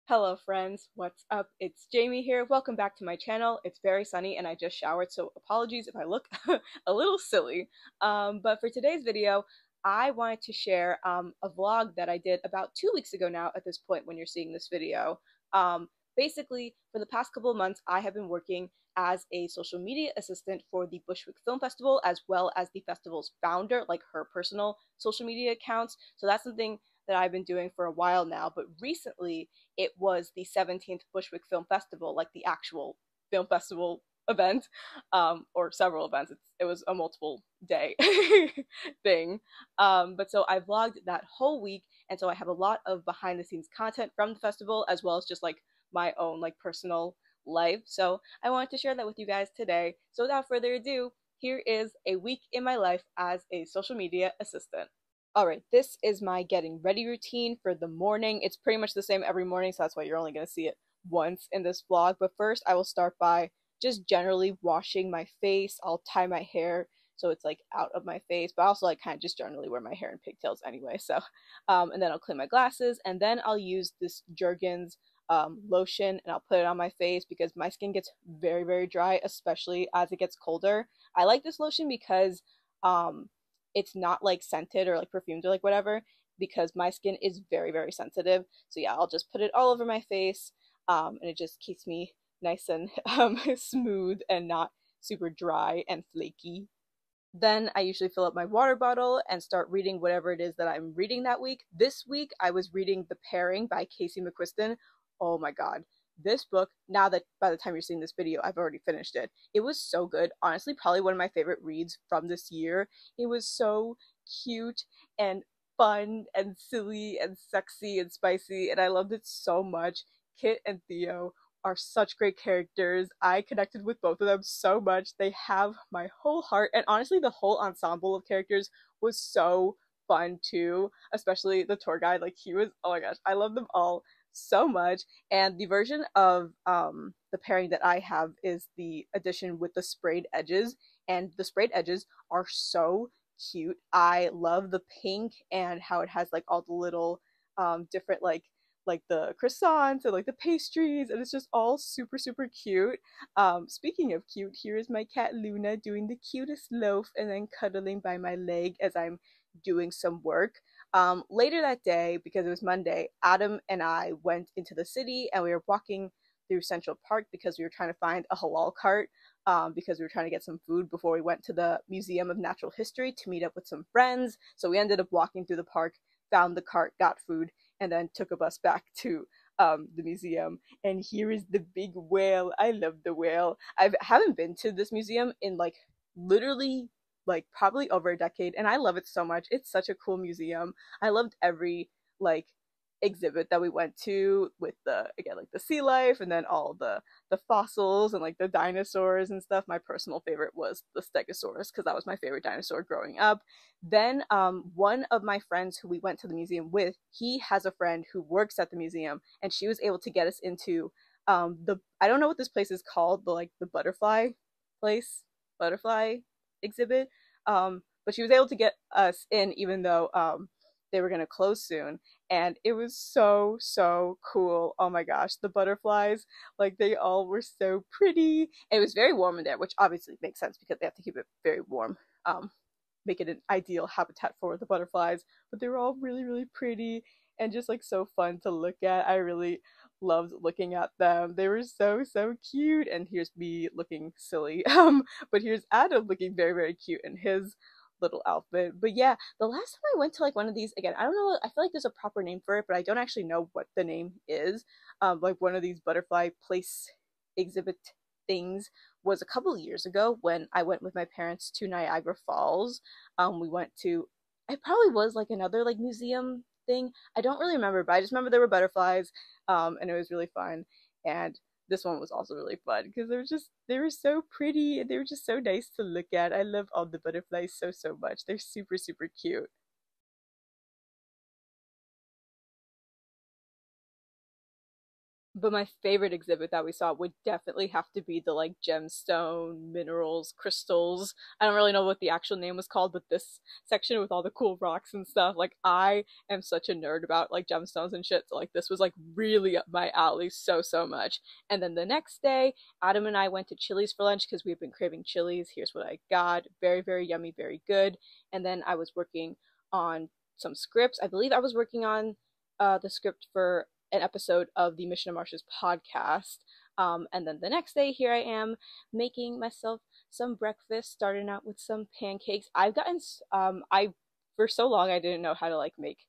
Hello friends, what's up? It's Jamie here. Welcome back to my channel. It's very sunny and I just showered, so apologies if I look a little silly. But for today's video, I wanted to share a vlog that I did about 2 weeks ago now at this point when you're seeing this video. Basically, for the past couple of months, I have been working as a social media assistant for the Bushwick Film Festival, as well as the festival's founder, like her personal social media accounts. So that's something that I've been doing for a while now, but recently it was the 17th Bushwick Film Festival, like the actual film festival event, or several events. It was a multiple day thing. But so I vlogged that whole week, and so I have a lot of behind the scenes content from the festival, as well as just like my own like personal life. So I wanted to share that with you guys today. So without further ado, here is a week in my life as a social media assistant. All right, this is my getting ready routine for the morning. It's pretty much the same every morning, so that's why you're only going to see it once in this vlog. But first, I will start by just generally washing my face. I'll tie my hair so it's like out of my face, but I also like kind of just generally wear my hair in pigtails anyway. So, and then I'll clean my glasses, and then I'll use this Jergens lotion and I'll put it on my face because my skin gets very, very dry, especially as it gets colder. I like this lotion because it's not like scented or like perfumed or like whatever, because my skin is very, very sensitive. So yeah, I'll just put it all over my face, and it just keeps me nice and smooth and not super dry and flaky. Then I usually fill up my water bottle and start reading whatever it is that I'm reading that week. This week I was reading The Pairing by Casey McQuiston. Oh my god. This book, now that by the time you're seeing this video, I've already finished it. It was so good. Honestly, probably one of my favorite reads from this year. It was so cute and fun and silly and sexy and spicy, and I loved it so much. Kit and Theo are such great characters. I connected with both of them so much. They have my whole heart, and honestly, the whole ensemble of characters was so fun too, especially the tour guide. Like, he was, oh my gosh, I love them all so much. And the version of the pairing that I have is the edition with the sprayed edges, and the sprayed edges are so cute. I love the pink and how it has like all the little different like the croissants and like the pastries, and it's just all super, super cute. Speaking of cute, here is my cat Luna doing the cutest loaf and then cuddling by my leg as I'm doing some work. Later that day, because it was Monday, Adam and I went into the city and we were walking through Central Park because we were trying to find a halal cart, because we were trying to get some food before we went to the Museum of Natural History to meet up with some friends. So we ended up walking through the park, found the cart, got food, and then took a bus back to the museum. And here is the big whale. I love the whale. I haven't been to this museum in like literally like probably over a decade, and I love it so much. It's such a cool museum. I loved every like exhibit that we went to, with the, again, like the sea life and then all the fossils and like the dinosaurs and stuff. My personal favorite was the stegosaurus because that was my favorite dinosaur growing up. Then one of my friends who we went to the museum with, he has a friend who works at the museum, and she was able to get us into the, I don't know what this place is called, the like the butterfly place, butterfly exhibit. But she was able to get us in even though they were going to close soon, and it was so, so cool. Oh my gosh, the butterflies, like they all were so pretty. It was very warm in there, which obviously makes sense because they have to keep it very warm, make it an ideal habitat for the butterflies. But they were all really, really pretty and just like so fun to look at. I really loved looking at them. They were so, so cute. And here's me looking silly. But here's Adam looking very, very cute in his little outfit. But yeah, the last time I went to like one of these, again, I don't know, I feel like there's a proper name for it, but I don't actually know what the name is. Like one of these butterfly place exhibit things was a couple of years ago when I went with my parents to Niagara Falls. We went to, it probably was like another like museum thing. I don't really remember, but I just remember there were butterflies, and it was really fun. And this one was also really fun because they were so pretty and they were just so nice to look at. I love all the butterflies so, so much. They're super, super cute. But my favorite exhibit that we saw would definitely have to be the like gemstone, minerals, crystals. I don't really know what the actual name was called, but this section with all the cool rocks and stuff, like I am such a nerd about like gemstones and shit. So like this was like really up my alley so much. And then the next day, Adam and I went to Chili's for lunch because we've been craving Chili's. Here's what I got. Very yummy, very good. And then I was working on some scripts. I believe I was working on the script for an episode of the Mission to Marshes podcast. And then the next day, here I am making myself some breakfast, starting out with some pancakes. I for so long I didn't know how to like make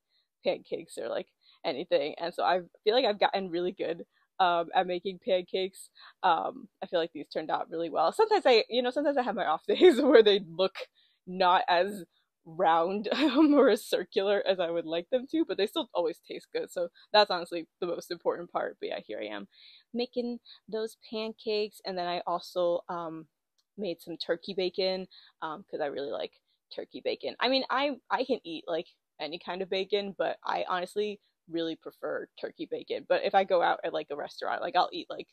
pancakes or like anything, and so I feel like I've gotten really good at making pancakes. I feel like these turned out really well. Sometimes I have my off days where they look not as round or as circular as I would like them to, but they still always taste good. So that's honestly the most important part. But yeah, here I am making those pancakes, and then I also made some turkey bacon because I really like turkey bacon. I mean, I can eat like any kind of bacon, but I honestly really prefer turkey bacon. But if I go out at like a restaurant, like I'll eat like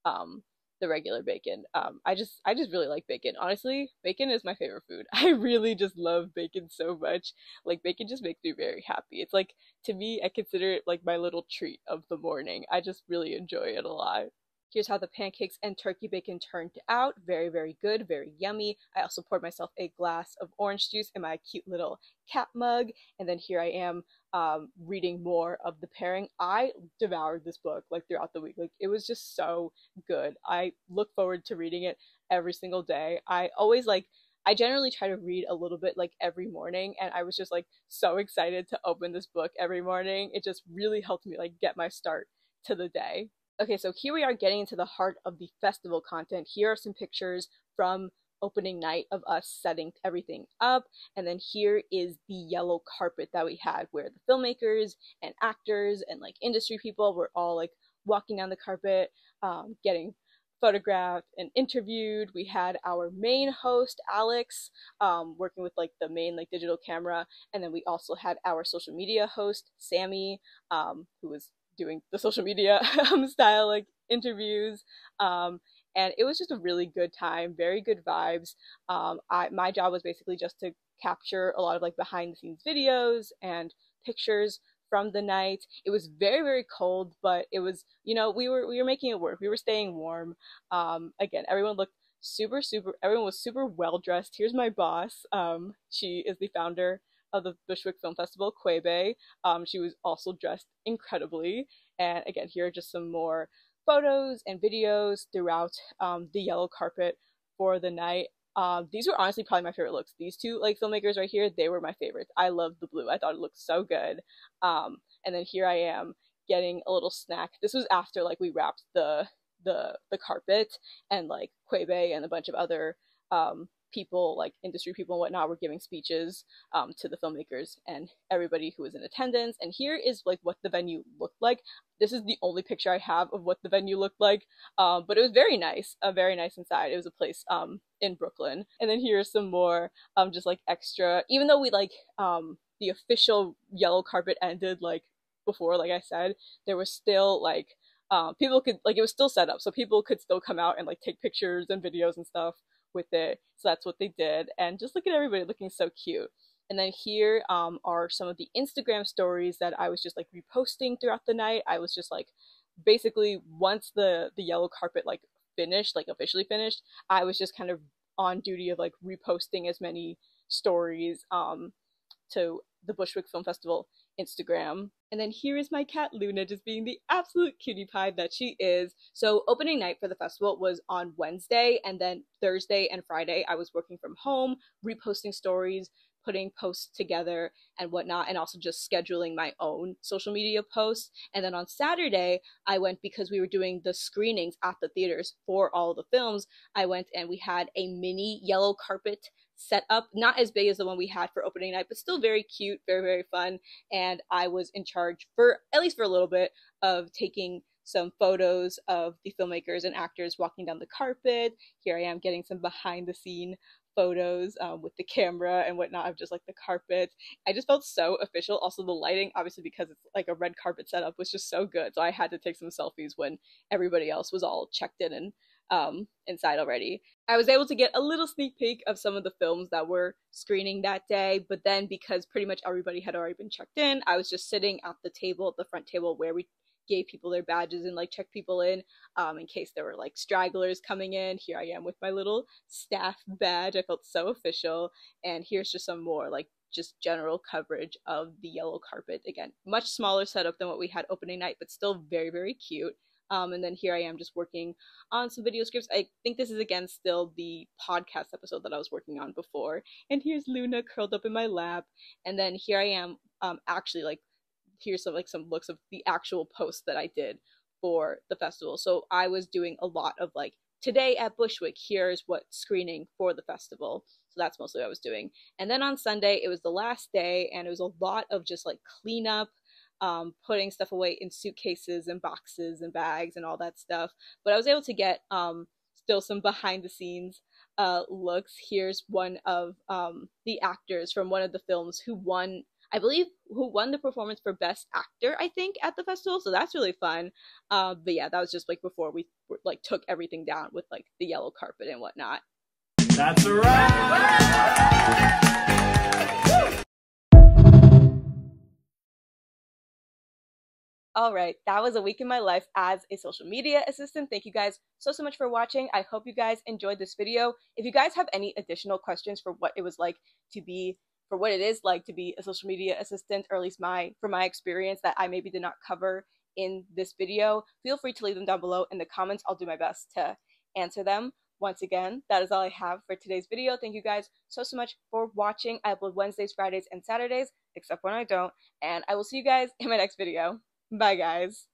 um the regular bacon. I just really like bacon. Honestly, bacon is my favorite food. I really just love bacon so much. Like bacon just makes me very happy. It's like, to me, I consider it like my little treat of the morning. I just really enjoy it a lot. Here's how the pancakes and turkey bacon turned out. Very good, very yummy. I also poured myself a glass of orange juice in my cute little cat mug. And then here I am reading more of the pairing. I devoured this book like throughout the week. Like it was just so good. I look forward to reading it every single day. I generally try to read a little bit like every morning, and I was just like so excited to open this book every morning. It just really helped me like get my start to the day. Okay, so here we are getting into the heart of the festival content. Here are some pictures from opening night of us setting everything up. And then here is the yellow carpet that we had, where the filmmakers and actors and like industry people were all like walking down the carpet, getting photographed and interviewed. We had our main host, Alex, working with like the main like digital camera. And then we also had our social media host, Sammy, who was doing the social media style like interviews. And it was just a really good time, very good vibes. My job was basically just to capture a lot of like behind the scenes videos and pictures from the night. It was very cold, but it was, we were making it work. We were staying warm. Again, everyone looked everyone was super well dressed. Here's my boss. She is the founder of the Bushwick Film Festival, Quebe. She was also dressed incredibly. And again, here are just some more photos and videos throughout the yellow carpet for the night. These were honestly probably my favorite looks. These two like filmmakers right here, they were my favorites. I loved the blue. I thought it looked so good. And then here I am getting a little snack. This was after like we wrapped the carpet, and like Quebe and a bunch of other people, like industry people and whatnot, were giving speeches to the filmmakers and everybody who was in attendance. And here is like what the venue looked like. This is the only picture I have of what the venue looked like, but it was very nice inside. It was a place in Brooklyn. And then here's some more just like extra, even though we like the official yellow carpet ended like before, like I said, there was still like people could like, it was still set up so people could still come out and like take pictures and videos and stuff with it. So that's what they did. And just look at everybody looking so cute. And then here are some of the Instagram stories that I was just like reposting throughout the night. I was just like, basically once the yellow carpet like finished, like officially finished, I was just kind of on duty of like reposting as many stories to the Bushwick Film Festival Instagram. And then here is my cat Luna, just being the absolute cutie pie that she is. So opening night for the festival was on Wednesday, and then Thursday and Friday I was working from home, reposting stories, putting posts together and whatnot, and also just scheduling my own social media posts. And then on Saturday, I went, because we were doing the screenings at the theaters for all the films, I went and we had a mini yellow carpet set up, not as big as the one we had for opening night, but still very cute, very fun. And I was in charge, for at least for a little bit, of taking some photos of the filmmakers and actors walking down the carpet. Here I am getting some behind the scene photos with the camera and whatnot of just like the carpet. I just felt so official. Also, the lighting, obviously, because it's like a red carpet setup, was just so good. So I had to take some selfies when everybody else was all checked in and inside already. I was able to get a little sneak peek of some of the films that were screening that day, but then because pretty much everybody had already been checked in, I was just sitting at the table, at the front table where we gave people their badges and like checked people in case there were like stragglers coming in. Here I am with my little staff badge. I felt so official. And here's just some more like just general coverage of the yellow carpet. Again, much smaller setup than what we had opening night, but still very, very cute. And then here I am just working on some video scripts. I think this is again still the podcast episode that I was working on before. And here's Luna curled up in my lap. And then here I am actually like, here's some looks of the actual posts that I did for the festival. So I was doing a lot of like, today at Bushwick, here's what screening for the festival. So that's mostly what I was doing. And then on Sunday, it was the last day, and it was a lot of just like cleanup, putting stuff away in suitcases and boxes and bags and all that stuff. But I was able to get still some behind the scenes looks. Here's one of the actors from one of the films who won, I believe, who won the performance for Best Actor, I think, at the festival. So that's really fun. But yeah, that was just like before we like took everything down with like the yellow carpet and whatnot. That's a wrap! All right, that was a week in my life as a social media assistant. Thank you guys so much for watching. I hope you guys enjoyed this video. If you guys have any additional questions for what it was like to be, for what it is like to be a social media assistant, or at least from my experience that I maybe did not cover in this video, feel free to leave them down below in the comments. I'll do my best to answer them. Once again, that is all I have for today's video. Thank you guys so much for watching. I upload Wednesdays, Fridays, and Saturdays, except when I don't. And I will see you guys in my next video. Bye, guys.